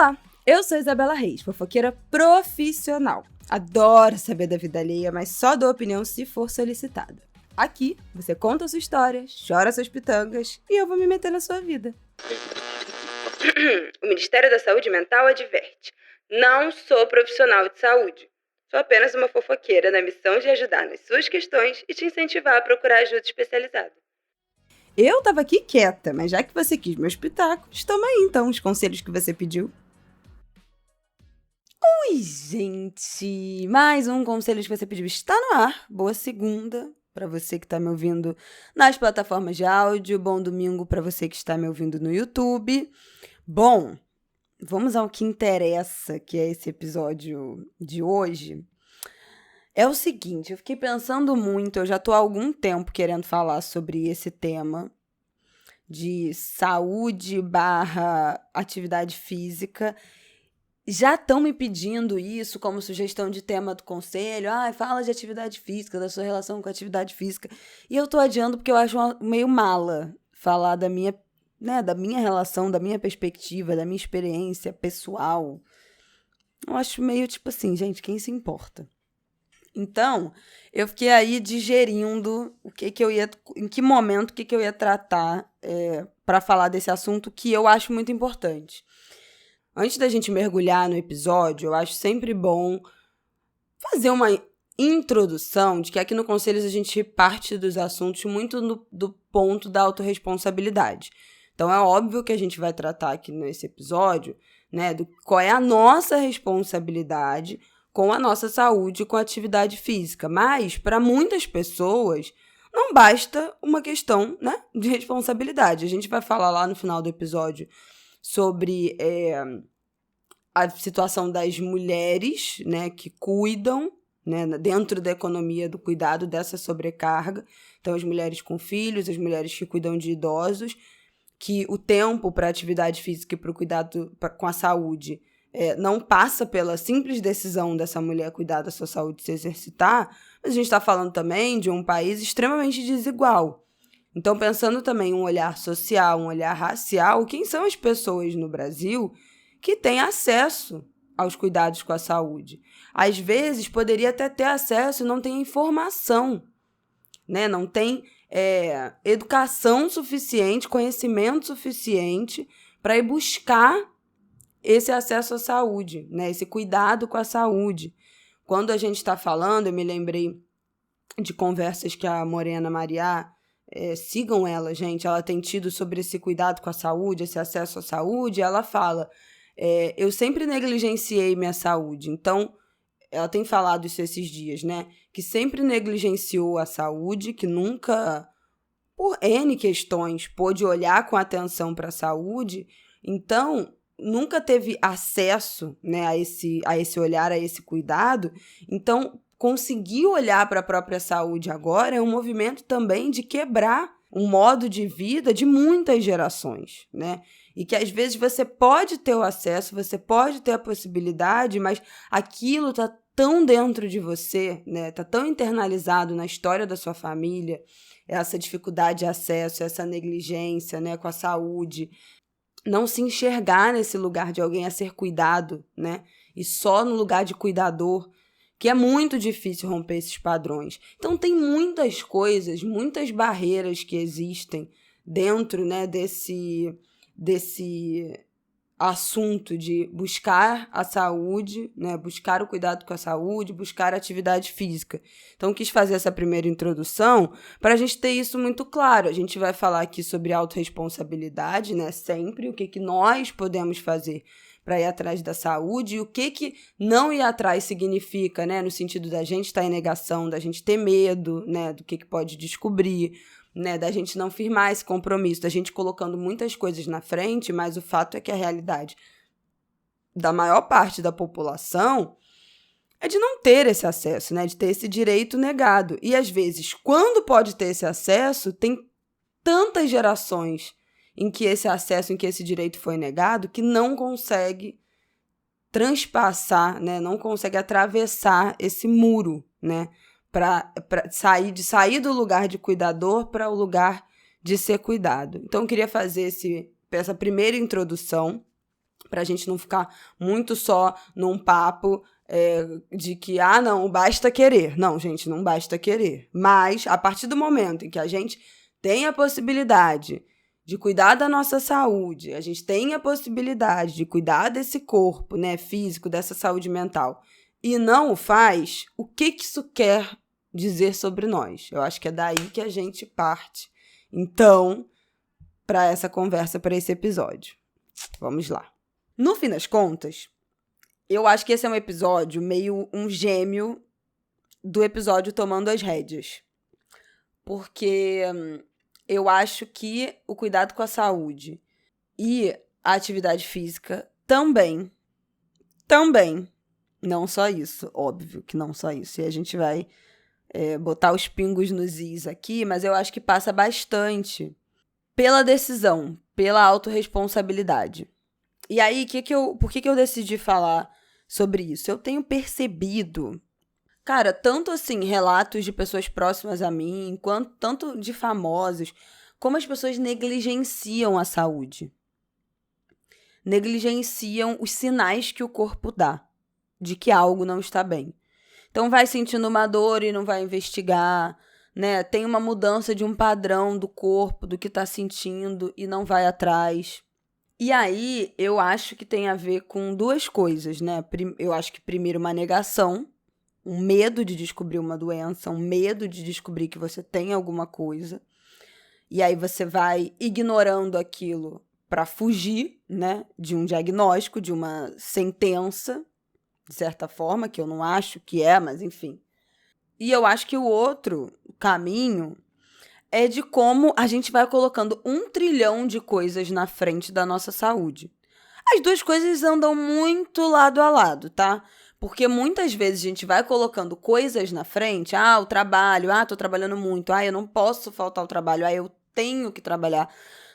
Olá, eu sou Isabela Reis, fofoqueira profissional. Adoro saber da vida alheia, mas só dou opinião se for solicitada. Aqui, você conta a sua história, chora suas pitangas e eu vou me meter na sua vida. O Ministério da Saúde Mental adverte: não sou profissional de saúde. Sou apenas uma fofoqueira na missão de ajudar nas suas questões e te incentivar a procurar ajuda especializada. Eu tava aqui quieta, mas já que você quis meus pitacos, toma aí então os conselhos que você pediu. Oi, gente! Mais um Conselhos que você pediu está no ar. Boa segunda para você que está me ouvindo nas plataformas de áudio. Bom domingo para você que está me ouvindo no YouTube. Bom, vamos ao que interessa, que é esse episódio de hoje. É o seguinte, eu fiquei pensando muito, eu já estou há algum tempo querendo falar sobre esse tema de saúde / atividade física. Já estão me pedindo isso como sugestão de tema do conselho. Fala de atividade física, da sua relação com a atividade física. E eu tô adiando porque eu acho meio mala falar da minha relação, da minha perspectiva, da minha experiência pessoal. Eu acho meio tipo assim, gente, quem se importa? Então, eu fiquei aí digerindo em que momento, o que eu ia tratar para falar desse assunto que eu acho muito importante. Antes da gente mergulhar no episódio, eu acho sempre bom fazer uma introdução de que aqui no Conselhos a gente parte dos assuntos muito do ponto da autorresponsabilidade. Então, é óbvio que a gente vai tratar aqui nesse episódio, né, do qual é a nossa responsabilidade com a nossa saúde, com a atividade física. Mas, para muitas pessoas, não basta uma questão, né, de responsabilidade. A gente vai falar lá no final do episódio sobre a situação das mulheres, né, que cuidam, né, dentro da economia do cuidado dessa sobrecarga. Então, as mulheres com filhos, as mulheres que cuidam de idosos, que o tempo para a atividade física e para o cuidado com a saúde não passa pela simples decisão dessa mulher cuidar da sua saúde e se exercitar, mas a gente está falando também de um país extremamente desigual. Então, pensando também em um olhar social, um olhar racial, quem são as pessoas no Brasil que têm acesso aos cuidados com a saúde? Às vezes, poderia até ter acesso e não tem informação, né? Não tem educação suficiente, conhecimento suficiente para ir buscar esse acesso à saúde, né? Esse cuidado com a saúde. Quando a gente está falando, eu me lembrei de conversas que a Morena Mariá, sigam ela, gente, ela tem tido sobre esse cuidado com a saúde, esse acesso à saúde, ela fala, eu sempre negligenciei minha saúde, então, ela tem falado isso esses dias, né, que sempre negligenciou a saúde, que nunca, por N questões, pôde olhar com atenção para a saúde, então, nunca teve acesso, né, a esse olhar, a esse cuidado, então, conseguir olhar para a própria saúde agora é um movimento também de quebrar um modo de vida de muitas gerações, né? E que às vezes você pode ter o acesso, você pode ter a possibilidade, mas aquilo está tão dentro de você, né? Está tão internalizado na história da sua família, essa dificuldade de acesso, essa negligência, né, com a saúde, não se enxergar nesse lugar de alguém a ser cuidado, né? E só no lugar de cuidador, que é muito difícil romper esses padrões. Então, tem muitas coisas, muitas barreiras que existem dentro, né, desse assunto de buscar a saúde, né, buscar o cuidado com a saúde, buscar a atividade física. Então, quis fazer essa primeira introdução para a gente ter isso muito claro. A gente vai falar aqui sobre autorresponsabilidade, né, sempre, o que nós podemos fazer para ir atrás da saúde e o que não ir atrás significa, né, no sentido da gente estar em negação, da gente ter medo, né, do que pode descobrir, né, da gente não firmar esse compromisso, da gente colocando muitas coisas na frente, mas o fato é que a realidade da maior parte da população é de não ter esse acesso, né, de ter esse direito negado. E às vezes, quando pode ter esse acesso, tem tantas gerações em que esse acesso, em que esse direito foi negado, que não consegue transpassar, né, não consegue atravessar esse muro, né, para sair do lugar de cuidador para o lugar de ser cuidado. Então, eu queria fazer essa primeira introdução pra gente não ficar muito só num papo de que, não, basta querer. Não, gente, não basta querer. Mas, a partir do momento em que a gente tem a possibilidade de cuidar da nossa saúde, a gente tem a possibilidade de cuidar desse corpo, né, físico, dessa saúde mental, e não o faz, o que isso quer dizer sobre nós? Eu acho que é daí que a gente parte, então, para essa conversa, para esse episódio. Vamos lá. No fim das contas, eu acho que esse é um episódio meio um gêmeo do episódio Tomando as Rédeas. Porque eu acho que o cuidado com a saúde e a atividade física também, não só isso, óbvio que não só isso. E a gente vai botar os pingos nos is aqui, mas eu acho que passa bastante pela decisão, pela autorresponsabilidade. E aí, por que eu decidi falar sobre isso? Eu tenho percebido, cara, tanto assim, relatos de pessoas próximas a mim, quanto tanto de famosos, como as pessoas negligenciam a saúde. Negligenciam os sinais que o corpo dá de que algo não está bem. Então vai sentindo uma dor e não vai investigar, né? Tem uma mudança de um padrão do corpo, do que está sentindo e não vai atrás. E aí, eu acho que tem a ver com duas coisas, né? Eu acho que primeiro uma negação, um medo de descobrir uma doença, um medo de descobrir que você tem alguma coisa. E aí você vai ignorando aquilo para fugir, né, de um diagnóstico, de uma sentença, de certa forma, que eu não acho que mas enfim. E eu acho que o outro caminho é de como a gente vai colocando 1 trilhão de coisas na frente da nossa saúde. As duas coisas andam muito lado a lado, tá? Porque muitas vezes a gente vai colocando coisas na frente, o trabalho, tô trabalhando muito, eu não posso faltar ao trabalho, eu tenho que trabalhar.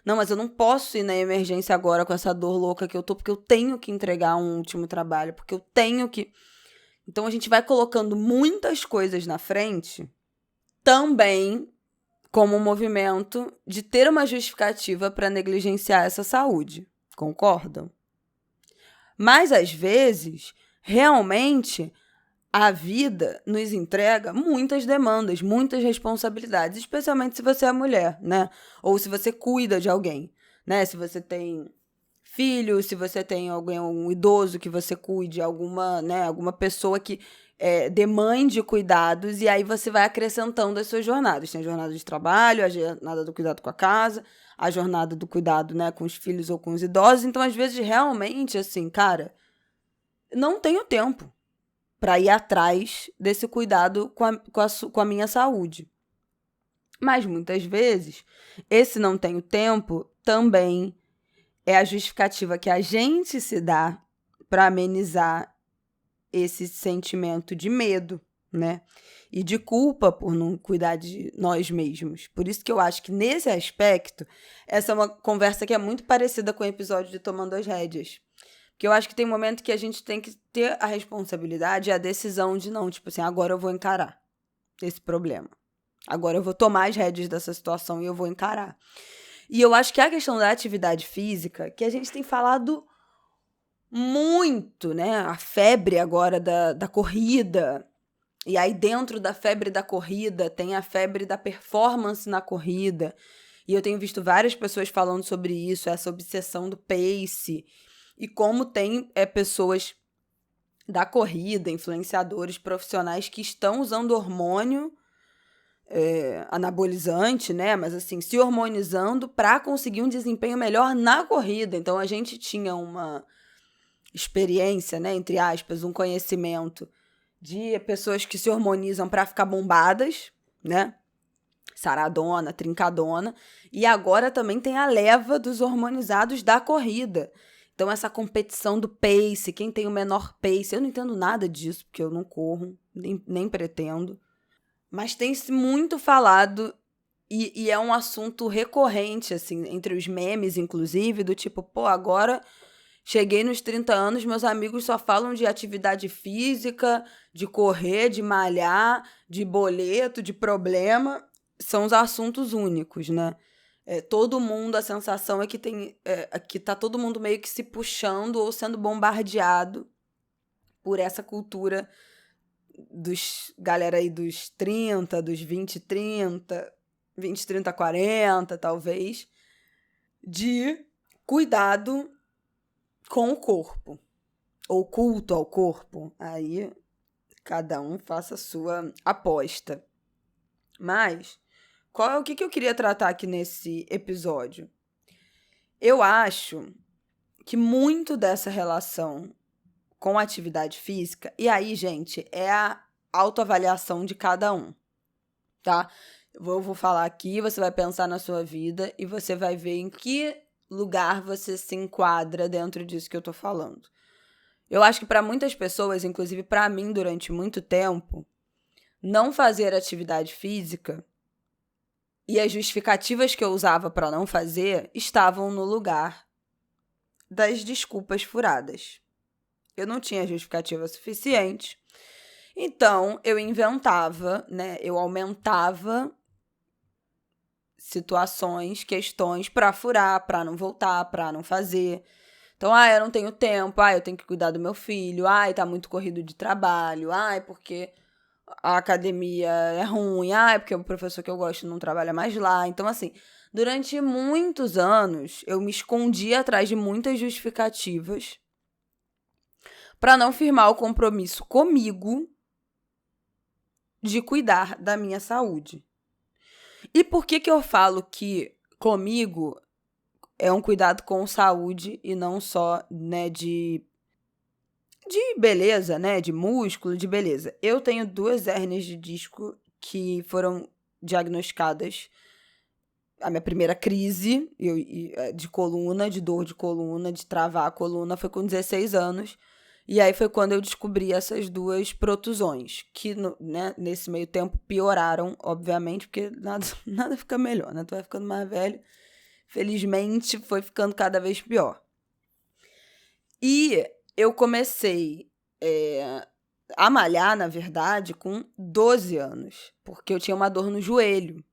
Não, mas eu não posso ir na emergência agora com essa dor louca que eu tô, porque eu tenho que entregar um último trabalho, porque eu tenho que... Então a gente vai colocando muitas coisas na frente, também como um movimento de ter uma justificativa para negligenciar essa saúde. Concordam? Mas, às vezes, realmente, a vida nos entrega muitas demandas, muitas responsabilidades, especialmente se você é mulher, né? Ou se você cuida de alguém, né? Se você tem filho, se você tem um idoso que você cuide, alguma pessoa que demande cuidados, e aí você vai acrescentando as suas jornadas. Tem a jornada de trabalho, a jornada do cuidado com a casa, a jornada do cuidado, né, com os filhos ou com os idosos. Então, às vezes, realmente, assim, cara, não tenho tempo para ir atrás desse cuidado com a minha saúde. Mas, muitas vezes, esse não tenho tempo também é a justificativa que a gente se dá para amenizar esse sentimento de medo, né? E de culpa por não cuidar de nós mesmos. Por isso que eu acho que, nesse aspecto, essa é uma conversa que é muito parecida com o episódio de Tomando as Rédeas. Porque eu acho que tem um momento que a gente tem que ter a responsabilidade e a decisão de não, tipo assim, agora eu vou encarar esse problema. Agora eu vou tomar as rédeas dessa situação e eu vou encarar. E eu acho que a questão da atividade física, que a gente tem falado muito, né? A febre agora da corrida. E aí, dentro da febre da corrida, tem a febre da performance na corrida. E eu tenho visto várias pessoas falando sobre isso, essa obsessão do pace. E como tem pessoas da corrida, influenciadores profissionais que estão usando hormônio anabolizante, né? Mas assim, se hormonizando para conseguir um desempenho melhor na corrida. Então, a gente tinha uma experiência, né, entre aspas, um conhecimento de pessoas que se hormonizam para ficar bombadas, né? Saradona, trincadona. E agora também tem a leva dos hormonizados da corrida. Então, essa competição do pace, quem tem o menor pace, eu não entendo nada disso, porque eu não corro, nem pretendo. Mas tem-se muito falado, e é um assunto recorrente, assim, entre os memes, inclusive, do tipo, agora cheguei nos 30 anos, meus amigos só falam de atividade física, de correr, de malhar, de boleto, de problema. São os assuntos únicos, né? Todo mundo, a sensação é que que tá todo mundo meio que se puxando ou sendo bombardeado por essa cultura dos galera aí dos 30, dos 20, 30, 40, talvez, de cuidado com o corpo, ou culto ao corpo. Aí cada um faça a sua aposta. Mas o que eu queria tratar aqui nesse episódio? Eu acho que muito dessa relação com a atividade física, e aí, gente, é a autoavaliação de cada um, tá? Eu vou falar aqui, você vai pensar na sua vida e você vai ver em que lugar você se enquadra dentro disso que eu tô falando. Eu acho que para muitas pessoas, inclusive para mim durante muito tempo, não fazer atividade física e as justificativas que eu usava para não fazer estavam no lugar das desculpas furadas. Eu não tinha justificativa suficiente, então eu inventava, né? Eu aumentava situações, questões para furar, para não voltar, para não fazer. Então, eu não tenho tempo, eu tenho que cuidar do meu filho, tá muito corrido de trabalho, porque a academia é ruim, porque o professor que eu gosto não trabalha mais lá. Então, assim, durante muitos anos, eu me escondi atrás de muitas justificativas para não firmar o compromisso comigo de cuidar da minha saúde. E por que eu falo que comigo é um cuidado com saúde e não só, né, de beleza, né, de músculo, de beleza? Eu tenho 2 hérnias de disco que foram diagnosticadas. A minha primeira crise de coluna, de dor de coluna, de travar a coluna, foi com 16 anos. E aí foi quando eu descobri essas 2 protusões, que né, nesse meio tempo pioraram, obviamente, porque nada fica melhor, né? Tu vai ficando mais velho. Felizmente, foi ficando cada vez pior. E eu comecei a malhar, na verdade, com 12 anos, porque eu tinha uma dor no joelho.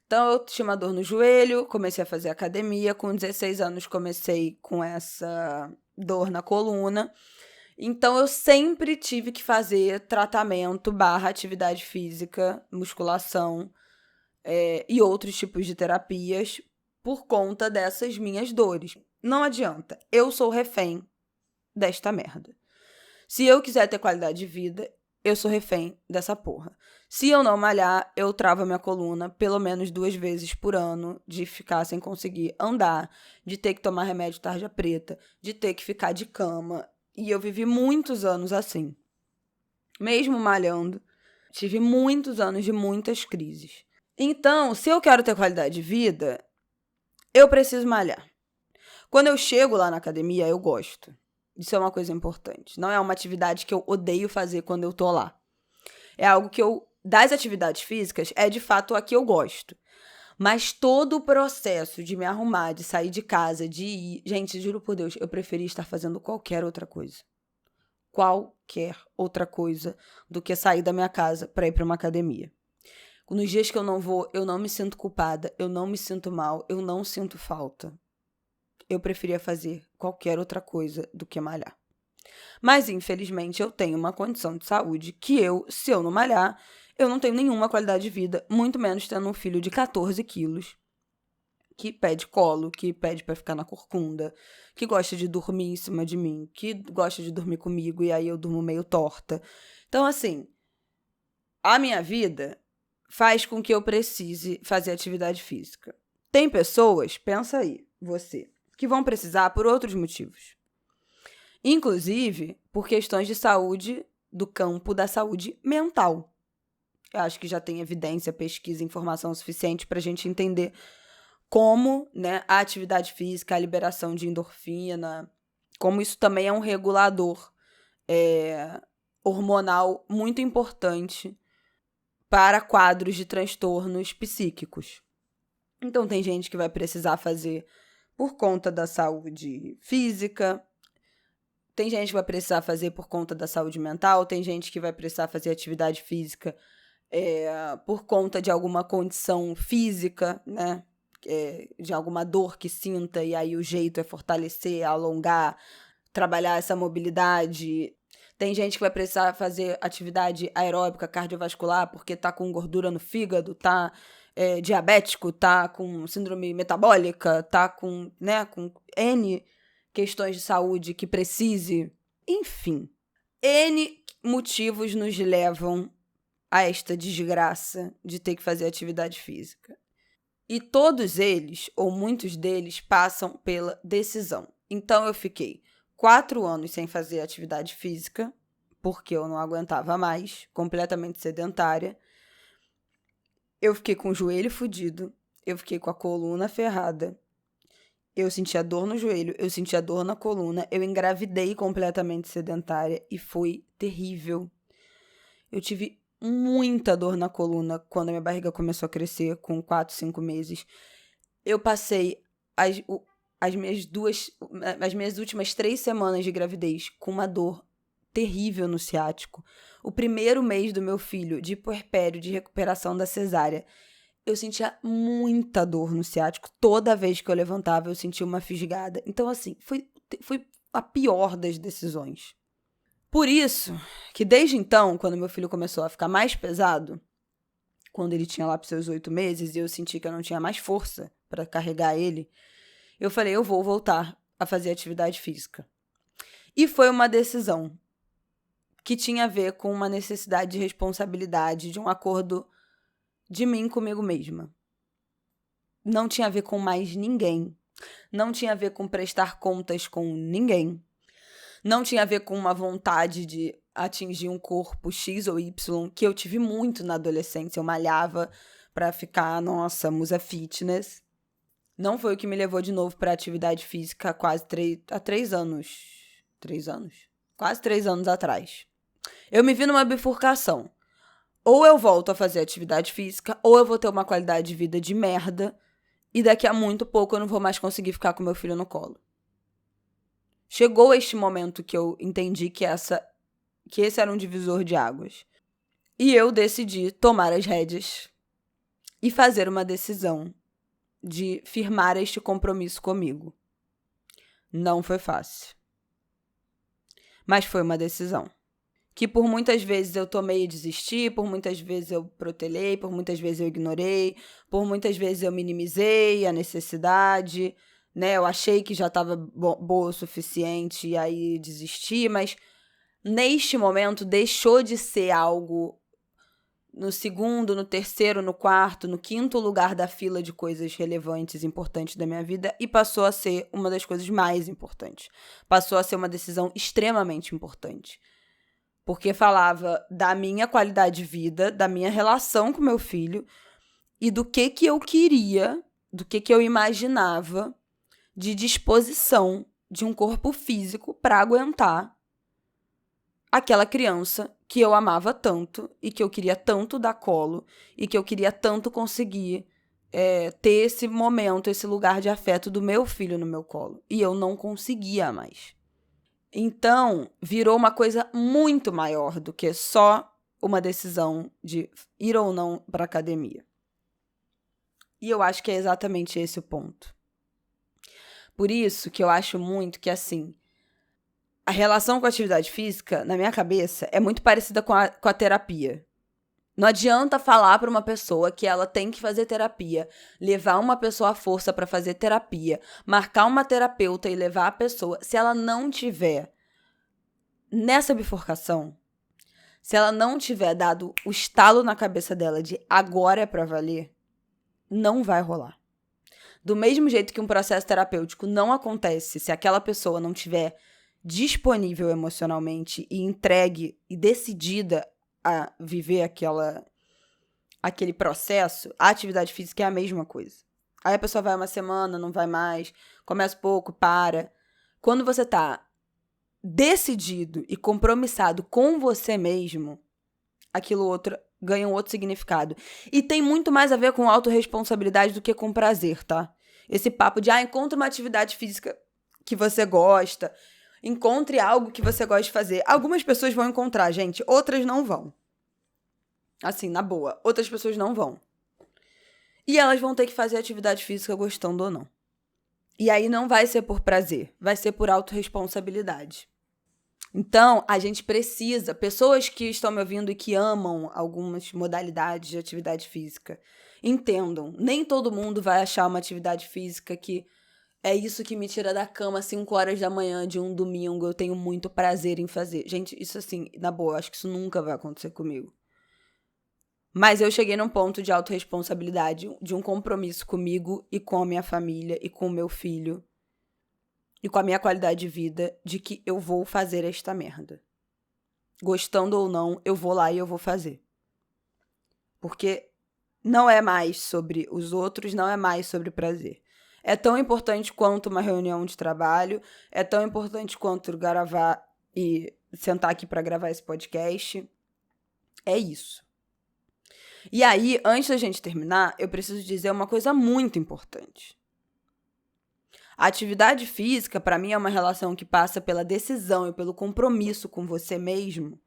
Então, eu tinha uma dor no joelho, comecei a fazer academia. Com 16 anos, comecei com essa dor na coluna. Então, eu sempre tive que fazer tratamento / atividade física, musculação e outros tipos de terapias por conta dessas minhas dores. Não adianta, eu sou refém desta merda. Se eu quiser ter qualidade de vida, eu sou refém dessa porra. Se eu não malhar, eu travo a minha coluna pelo menos 2 vezes por ano, de ficar sem conseguir andar, de ter que tomar remédio tarja preta, de ter que ficar de cama. E eu vivi muitos anos assim. Mesmo malhando, tive muitos anos de muitas crises. Então, se eu quero ter qualidade de vida, eu preciso malhar. Quando eu chego lá na academia, eu gosto. Isso é uma coisa importante. Não é uma atividade que eu odeio fazer quando eu tô lá. É algo que das atividades físicas, é de fato a que eu gosto. Mas todo o processo de me arrumar, de sair de casa, de ir... Gente, juro por Deus, eu preferia estar fazendo qualquer outra coisa. Qualquer outra coisa do que sair da minha casa para ir para uma academia. Nos dias que eu não vou, eu não me sinto culpada, eu não me sinto mal, eu não sinto falta. Eu preferia fazer qualquer outra coisa do que malhar. Mas, infelizmente, eu tenho uma condição de saúde que se eu não malhar, eu não tenho nenhuma qualidade de vida, muito menos tendo um filho de 14 quilos, que pede colo, que pede pra ficar na corcunda, que gosta de dormir em cima de mim, que gosta de dormir comigo e aí eu durmo meio torta. Então, assim, a minha vida faz com que eu precise fazer atividade física. Tem pessoas, pensa aí, você, que vão precisar por outros motivos. Inclusive, por questões de saúde do campo da saúde mental. Eu acho que já tem evidência, pesquisa, informação suficiente para a gente entender como, né, a atividade física, a liberação de endorfina, como isso também é um regulador hormonal muito importante para quadros de transtornos psíquicos. Então, tem gente que vai precisar fazer por conta da saúde física, tem gente que vai precisar fazer por conta da saúde mental, tem gente que vai precisar fazer atividade física por conta de alguma condição física, né? de alguma dor que sinta, e aí o jeito é fortalecer, alongar, trabalhar essa mobilidade. Tem gente que vai precisar fazer atividade aeróbica cardiovascular porque tá com gordura no fígado, tá diabético, tá com síndrome metabólica, tá com N questões de saúde que precise. Enfim, N motivos nos levam a esta desgraça de ter que fazer atividade física. E todos eles, ou muitos deles, passam pela decisão. Então eu fiquei 4 anos sem fazer atividade física, porque eu não aguentava mais, completamente sedentária. Eu fiquei com o joelho fudido, eu fiquei com a coluna ferrada, eu sentia dor no joelho, eu sentia dor na coluna, eu engravidei completamente sedentária e foi terrível. Eu tive muita dor na coluna quando a minha barriga começou a crescer, com 4, 5 meses. Eu passei as minhas últimas 3 semanas de gravidez com uma dor terrível no ciático. O primeiro mês do meu filho, de puerpério, de recuperação da cesárea, eu sentia muita dor no ciático. Toda vez que eu levantava, eu sentia uma fisgada. Então, assim, foi a pior das decisões. Por isso que desde então, quando meu filho começou a ficar mais pesado, quando ele tinha lá para os seus 8 meses, e eu senti que eu não tinha mais força para carregar ele, eu falei, eu vou voltar a fazer atividade física. E foi uma decisão que tinha a ver com uma necessidade de responsabilidade, de um acordo de mim comigo mesma. Não tinha a ver com mais ninguém. Não tinha a ver com prestar contas com ninguém. Não tinha a ver com uma vontade de atingir um corpo X ou Y, que eu tive muito na adolescência. Eu malhava pra ficar, nossa, musa fitness. Não foi o que me levou de novo pra atividade física há 3 anos. 3 anos? Quase 3 anos atrás. Eu me vi numa bifurcação. Ou eu volto a fazer atividade física, ou eu vou ter uma qualidade de vida de merda, e daqui a muito pouco eu não vou mais conseguir ficar com meu filho no colo. Chegou este momento que eu entendi que esse era um divisor de águas. E eu decidi tomar as rédeas e fazer uma decisão de firmar este compromisso comigo. Não foi fácil. Mas foi uma decisão. Que por muitas vezes eu tomei e desisti, por muitas vezes eu protelei, por muitas vezes eu ignorei, por muitas vezes eu minimizei a necessidade, né? Eu achei que já estava boa o suficiente e aí desisti, mas neste momento deixou de ser algo no segundo, no terceiro, no quarto, no quinto lugar da fila de coisas relevantes, importantes da minha vida e passou a ser uma das coisas mais importantes. Passou a ser uma decisão extremamente importante. Porque falava da minha qualidade de vida, da minha relação com meu filho e do que eu queria, do que eu imaginava de disposição de um corpo físico para aguentar aquela criança que eu amava tanto e que eu queria tanto dar colo e que eu queria tanto conseguir ter esse momento, esse lugar de afeto do meu filho no meu colo. E eu não conseguia mais. Então, virou uma coisa muito maior do que só uma decisão de ir ou não para a academia. E eu acho que é exatamente esse o ponto. Por isso que eu acho muito que, assim, a relação com a atividade física, na minha cabeça, é muito parecida com a terapia. Não adianta falar para uma pessoa que ela tem que fazer terapia, levar uma pessoa à força para fazer terapia, marcar uma terapeuta e levar a pessoa, se ela não tiver nessa bifurcação, se ela não tiver dado o estalo na cabeça dela de agora é para valer, não vai rolar. Do mesmo jeito que um processo terapêutico não acontece se aquela pessoa não tiver disponível emocionalmente e entregue e decidida a viver aquele processo, a atividade física é a mesma coisa. Aí a pessoa vai uma semana, não vai mais, começa pouco, para. Quando você tá decidido e compromissado com você mesmo, aquilo outro ganha um outro significado. E tem muito mais a ver com autorresponsabilidade do que com prazer, tá? Esse papo de, encontre uma atividade física que você gosta, encontre algo que você gosta de fazer. Algumas pessoas vão encontrar, gente, outras não vão. Assim, na boa, outras pessoas não vão. E elas vão ter que fazer atividade física gostando ou não. E aí não vai ser por prazer, vai ser por autorresponsabilidade. Então, a gente precisa, pessoas que estão me ouvindo e que amam algumas modalidades de atividade física, entendam, nem todo mundo vai achar uma atividade física que é isso que me tira da cama às 5 horas da manhã de um domingo, eu tenho muito prazer em fazer. Gente, isso assim, na boa, acho que isso nunca vai acontecer comigo. Mas eu cheguei num ponto de autorresponsabilidade, de um compromisso comigo e com a minha família e com o meu filho e com a minha qualidade de vida, de que eu vou fazer esta merda. Gostando ou não, eu vou lá e eu vou fazer. Porque não é mais sobre os outros, não é mais sobre prazer. É tão importante quanto uma reunião de trabalho, é tão importante quanto gravar e sentar aqui para gravar esse podcast. É isso. E aí, antes da gente terminar, eu preciso dizer uma coisa muito importante. A atividade física, para mim, é uma relação que passa pela decisão e pelo compromisso com você mesmo,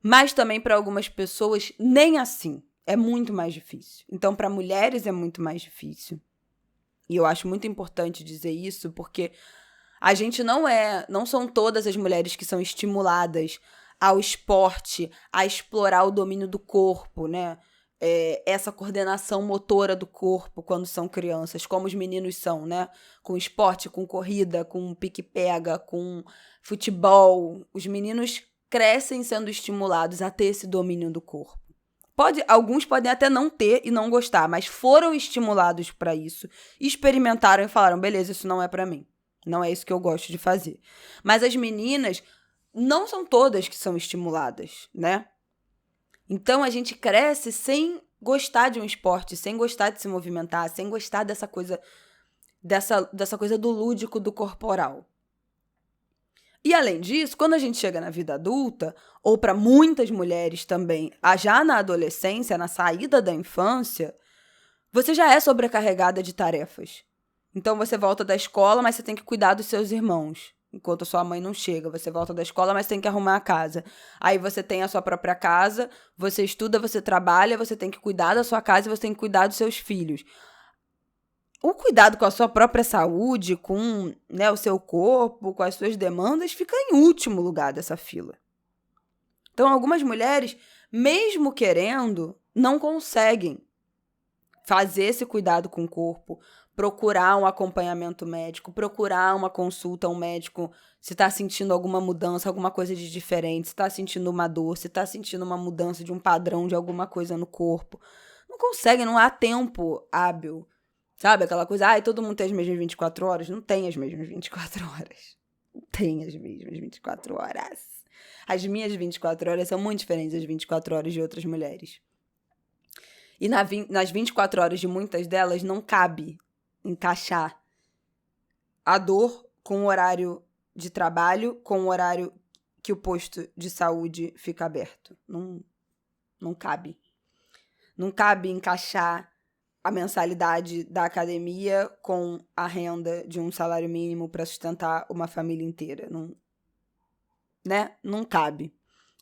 mas também para algumas pessoas, nem assim. É muito mais difícil. Então, para mulheres é muito mais difícil. E eu acho muito importante dizer isso, porque a gente não são todas as mulheres que são estimuladas ao esporte, a explorar o domínio do corpo, né? Essa coordenação motora do corpo quando são crianças, como os meninos são, né? Com esporte, com corrida, com pique-pega, com futebol. Os meninos crescem sendo estimulados a ter esse domínio do corpo. Alguns podem até não ter e não gostar, mas foram estimulados para isso, experimentaram e falaram, beleza, isso não é para mim. Não é isso que eu gosto de fazer. Mas as meninas não são todas que são estimuladas, né? Então, a gente cresce sem gostar de um esporte, sem gostar de se movimentar, sem gostar dessa coisa do lúdico, do corporal. E, além disso, quando a gente chega na vida adulta, ou para muitas mulheres também, já na adolescência, na saída da infância, você já é sobrecarregada de tarefas. Então, você volta da escola, mas você tem que cuidar dos seus irmãos. Enquanto a sua mãe não chega, você volta da escola, mas tem que arrumar a casa. Aí você tem a sua própria casa, você estuda, você trabalha, você tem que cuidar da sua casa e você tem que cuidar dos seus filhos. O cuidado com a sua própria saúde, com, né, o seu corpo, com as suas demandas, fica em último lugar dessa fila. Então, algumas mulheres, mesmo querendo, não conseguem fazer esse cuidado com o corpo, procurar um acompanhamento médico, procurar uma consulta a um médico se está sentindo alguma mudança, alguma coisa de diferente, se está sentindo uma dor, se está sentindo uma mudança de um padrão de alguma coisa no corpo. Não consegue, não há tempo hábil. Sabe aquela coisa, todo mundo tem as mesmas 24 horas? Não tem as mesmas 24 horas. Não tem as mesmas 24 horas. As minhas 24 horas são muito diferentes das 24 horas de outras mulheres. E nas 24 horas de muitas delas não cabe encaixar a dor com o horário de trabalho, com o horário que o posto de saúde fica aberto. Não cabe. Não cabe encaixar a mensalidade da academia com a renda de um salário mínimo para sustentar uma família inteira. Não cabe.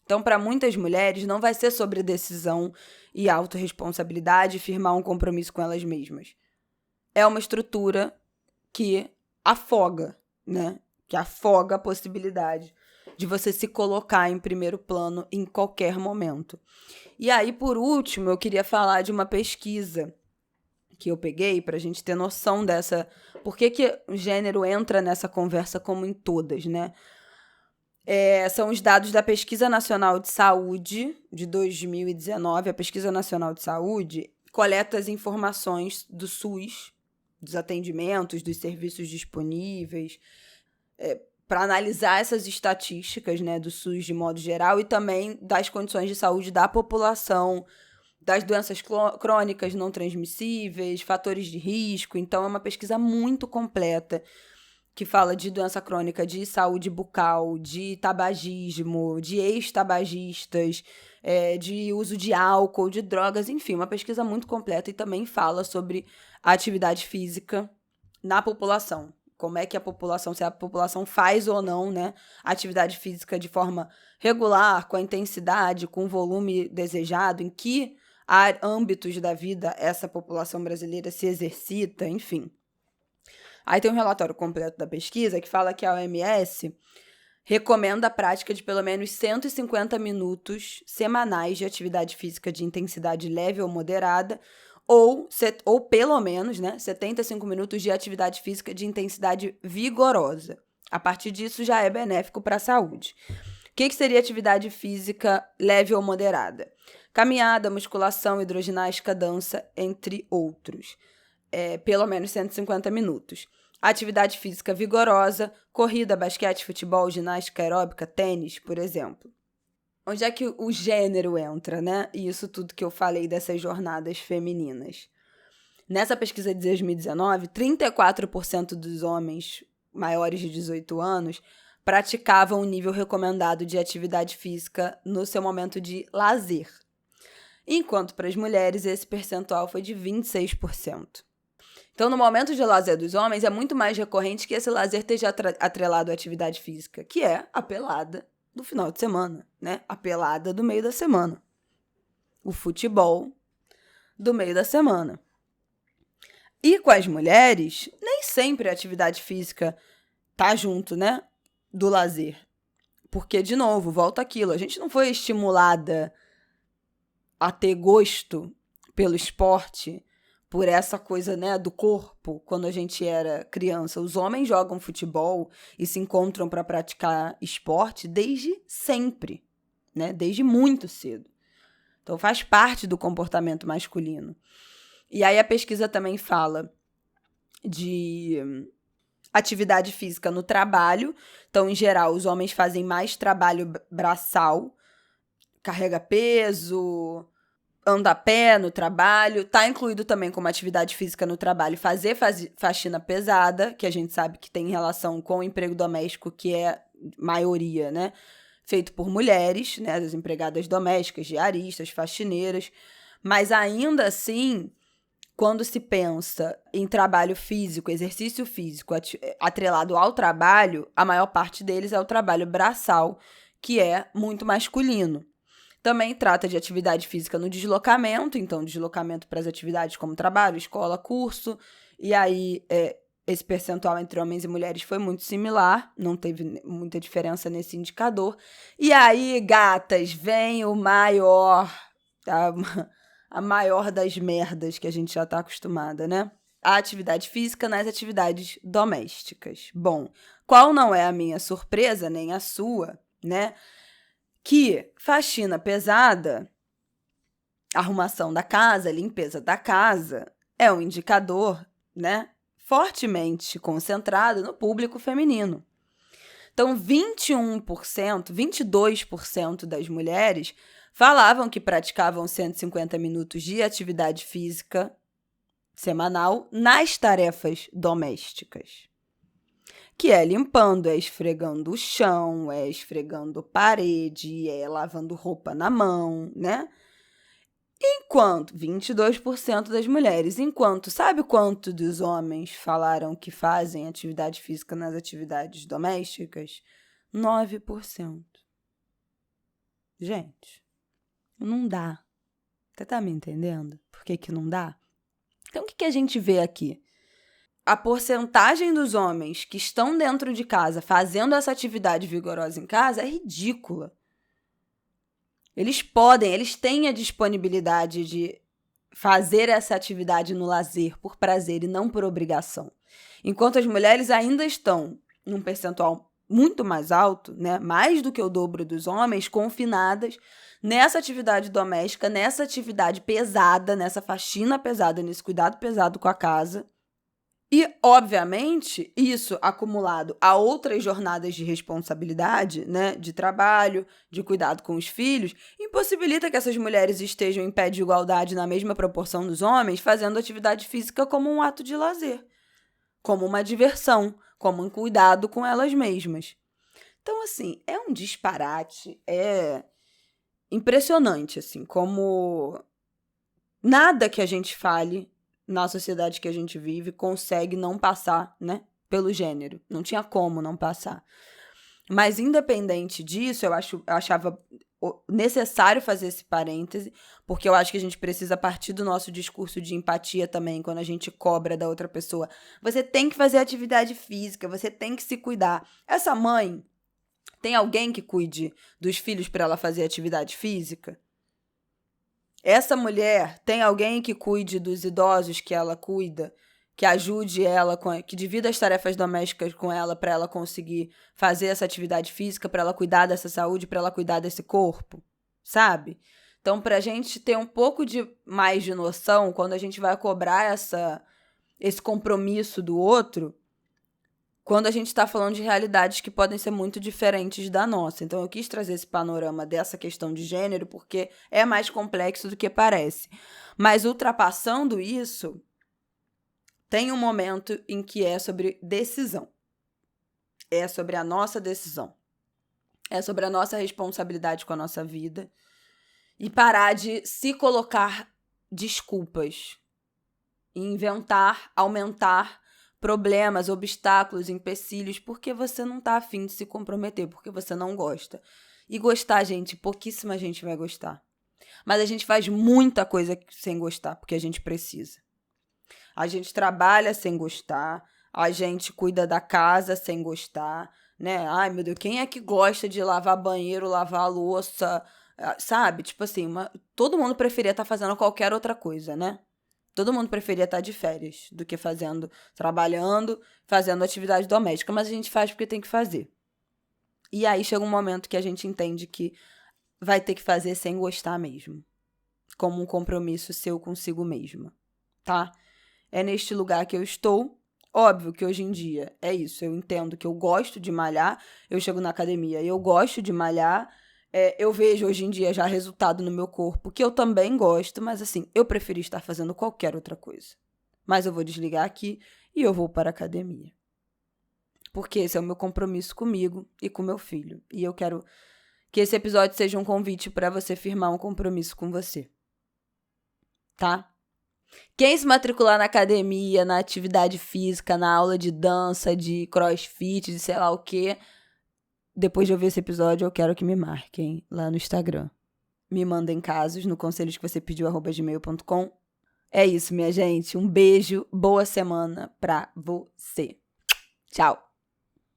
Então, para muitas mulheres, não vai ser sobre decisão e autorresponsabilidade firmar um compromisso com elas mesmas. É uma estrutura que afoga, né? Que afoga a possibilidade de você se colocar em primeiro plano em qualquer momento. E aí, por último, eu queria falar de uma pesquisa que eu peguei para a gente ter noção dessa... Por que o gênero entra nessa conversa como em todas, né? São os dados da Pesquisa Nacional de Saúde de 2019. A Pesquisa Nacional de Saúde coleta as informações do SUS, dos atendimentos, dos serviços disponíveis, para analisar essas estatísticas, né, do SUS de modo geral e também das condições de saúde da população, das doenças crônicas não transmissíveis, fatores de risco. Então, é uma pesquisa muito completa que fala de doença crônica, de saúde bucal, de tabagismo, de ex-tabagistas, de uso de álcool, de drogas, enfim, uma pesquisa muito completa e também fala sobre a atividade física na população. Como é que a população, se a população faz ou não, né, atividade física de forma regular, com a intensidade, com o volume desejado, em que âmbitos da vida essa população brasileira se exercita, enfim. Aí tem um relatório completo da pesquisa que fala que a OMS recomenda a prática de pelo menos 150 minutos semanais de atividade física de intensidade leve ou moderada, ou pelo menos, 75 minutos de atividade física de intensidade vigorosa. A partir disso, já é benéfico para a saúde. O que seria atividade física leve ou moderada? Caminhada, musculação, hidroginástica, dança, entre outros. Pelo menos 150 minutos. Atividade física vigorosa, corrida, basquete, futebol, ginástica aeróbica, tênis, por exemplo. Onde é que o gênero entra, né? E isso tudo que eu falei dessas jornadas femininas. Nessa pesquisa de 2019, 34% dos homens maiores de 18 anos praticavam o nível recomendado de atividade física no seu momento de lazer. Enquanto para as mulheres esse percentual foi de 26%. Então, no momento de lazer dos homens, é muito mais recorrente que esse lazer esteja atrelado à atividade física, que é a pelada do final de semana, né? A pelada do meio da semana. O futebol do meio da semana. E com as mulheres, nem sempre a atividade física tá junto, né? Do lazer. Porque, de novo, volta aquilo, a gente não foi estimulada a ter gosto pelo esporte, por essa coisa, né, do corpo, quando a gente era criança. Os homens jogam futebol e se encontram para praticar esporte desde sempre, né, desde muito cedo. Então, faz parte do comportamento masculino. E aí a pesquisa também fala de atividade física no trabalho. Então, em geral, os homens fazem mais trabalho braçal, carrega peso, anda a pé no trabalho. Está incluído também como atividade física no trabalho fazer faxina pesada, que a gente sabe que tem relação com o emprego doméstico, que é maioria, né? Feito por mulheres, né? As empregadas domésticas, diaristas, faxineiras. Mas ainda assim, quando se pensa em trabalho físico, exercício físico atrelado ao trabalho, a maior parte deles é o trabalho braçal, que é muito masculino. Também trata de atividade física no deslocamento, então deslocamento para as atividades como trabalho, escola, curso, e aí esse percentual entre homens e mulheres foi muito similar, não teve muita diferença nesse indicador. E aí, gatas, vem o maior, a maior das merdas que a gente já está acostumada, né? A atividade física nas atividades domésticas. Bom, qual não é a minha surpresa, nem a sua, né? Que faxina pesada, arrumação da casa, limpeza da casa, é um indicador, né, fortemente concentrado no público feminino. Então, 21%, 22% das mulheres falavam que praticavam 150 minutos de atividade física semanal nas tarefas domésticas. Que é limpando, é esfregando o chão, é esfregando parede, é lavando roupa na mão, né? Enquanto 22% das mulheres, sabe quanto dos homens falaram que fazem atividade física nas atividades domésticas? 9%. Gente, não dá. Você tá me entendendo? Por que não dá? Então, o que a gente vê aqui? A porcentagem dos homens que estão dentro de casa fazendo essa atividade vigorosa em casa é ridícula. Eles têm a disponibilidade de fazer essa atividade no lazer, por prazer e não por obrigação. Enquanto as mulheres ainda estão num percentual muito mais alto, né, mais do que o dobro dos homens, confinadas nessa atividade doméstica, nessa atividade pesada, nessa faxina pesada, nesse cuidado pesado com a casa. E, obviamente, isso acumulado a outras jornadas de responsabilidade, né, de trabalho, de cuidado com os filhos, impossibilita que essas mulheres estejam em pé de igualdade na mesma proporção dos homens, fazendo atividade física como um ato de lazer, como uma diversão, como um cuidado com elas mesmas. Então, assim, é um disparate, é impressionante, assim, como nada que a gente fale na sociedade que a gente vive, consegue não passar, né, pelo gênero. Não tinha como não passar. Mas, independente disso, eu achava necessário fazer esse parêntese, porque eu acho que a gente precisa partir do nosso discurso de empatia também, quando a gente cobra da outra pessoa. Você tem que fazer atividade física, você tem que se cuidar. Essa mãe tem alguém que cuide dos filhos para ela fazer atividade física? Essa mulher tem alguém que cuide dos idosos que ela cuida, que ajude ela, que divida as tarefas domésticas com ela para ela conseguir fazer essa atividade física, para ela cuidar dessa saúde, para ela cuidar desse corpo, sabe? Então, para a gente ter um pouco mais de noção, quando a gente vai cobrar esse compromisso do outro, quando a gente está falando de realidades que podem ser muito diferentes da nossa. Então, eu quis trazer esse panorama dessa questão de gênero, porque é mais complexo do que parece. Mas, ultrapassando isso, tem um momento em que é sobre decisão. É sobre a nossa decisão. É sobre a nossa responsabilidade com a nossa vida. E parar de se colocar desculpas. E inventar, aumentar problemas, obstáculos, empecilhos, porque você não tá afim de se comprometer, porque você não gosta. E gostar, gente, pouquíssima gente vai gostar. Mas a gente faz muita coisa sem gostar, porque a gente precisa. A gente trabalha sem gostar, a gente cuida da casa sem gostar, né? Ai, meu Deus, quem é que gosta de lavar banheiro, lavar louça, sabe? Tipo assim, todo mundo preferia estar fazendo qualquer outra coisa, né? Todo mundo preferia estar de férias do que trabalhando, fazendo atividade doméstica, mas a gente faz porque tem que fazer. E aí chega um momento que a gente entende que vai ter que fazer sem gostar mesmo, como um compromisso seu consigo mesma, tá? É neste lugar que eu estou. Óbvio que hoje em dia é isso. Eu entendo que eu gosto de malhar. Eu chego na academia e eu gosto de malhar. Eu vejo hoje em dia já resultado no meu corpo, que eu também gosto. Mas assim, eu preferi estar fazendo qualquer outra coisa. Mas eu vou desligar aqui e eu vou para a academia. Porque esse é o meu compromisso comigo e com meu filho. E eu quero que esse episódio seja um convite para você firmar um compromisso com você. Tá? Quem se matricular na academia, na atividade física, na aula de dança, de crossfit, de sei lá o quê, depois de ouvir esse episódio, eu quero que me marquem lá no Instagram. Me mandem casos no conselhosquevocêpediu@gmail.com. É isso, minha gente. Um beijo, boa semana pra você. Tchau!